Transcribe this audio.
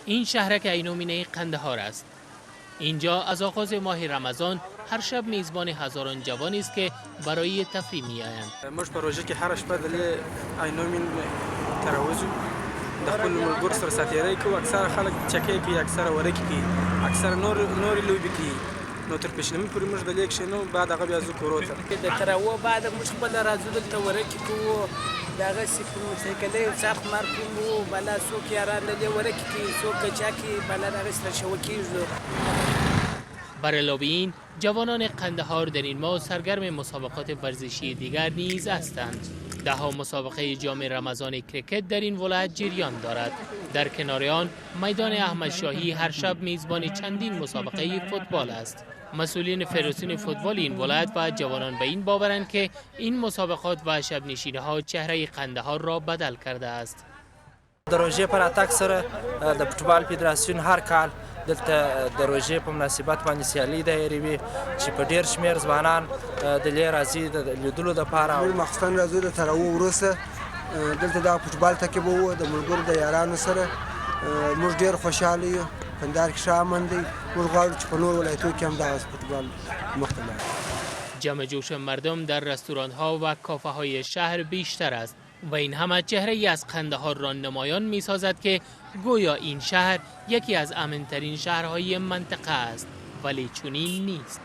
این شهرک عینومینه قندهار است. اینجا از آغاز ماه رمضان هر شب میزبان هزاران جوانی است که برای تفریح میآیند. موږ په روژه کې هر شپه د عینومین ته راوځو، د خپل ملګرو سره ساتیرۍ کوو. اکثره خلک چکې کوي، اکثره ورکې کوي، اکثره نورې لوبې کوي. نو تر پېشنمي پورې موږ د لیک کښېنو، بعد هغه بیا ځو کورو ته. د تراویح بعد موږ خپله راځو دلته ورکې کوو، د هغسې په موټرسایکلۍ څاخ مار کوو، بالا څوک یاران دلې ورکې کوي، څوک کچا کوي، بالا د هغسې شوه کېږو. بر علاوه این جوانان قندهار در این ماه سرگرم مسابقات ورزشی دیگر نیز هستند. دهها مسابقه جام رمضان کریکت در این ولایت جریان دارد. در کنار آن میدان احمد شاهی هر شب میزبان چندین مسابقه فوتبال است. مسئولین فدراسیون فوتبال این ولایت و جوانان به این باورند که این مسابقات و شب نشینی‌ها چهره قندهار را بدل کرده است. د روژې پر اتاک سره د فوتبال فدراسیون هر کال دلته د روژې په مناسبت باندې سیالۍ دایروي چې په ډیر شمیر ځوانان دلې راځي د لیدلو دپاره. مخصوصا راځو د تراویح وروسته دلته دا فوتبال ته کې به وو د ملګرو د یارانو سره. موږ ډیر خوشحاله یو، کندهار کې ښه امن دی. موږ غواړو چې په نور ولایتونو کې هم دغسې فوتبال مخته لاړ. جمع جوش مردم در رستوران‌ها و کافه‌های شهر بیشتر است و این همه چهره از قندهار را نمایان می سازد که گویا این شهر یکی از امن‌ترین شهرهای منطقه است، ولی چنین نیست.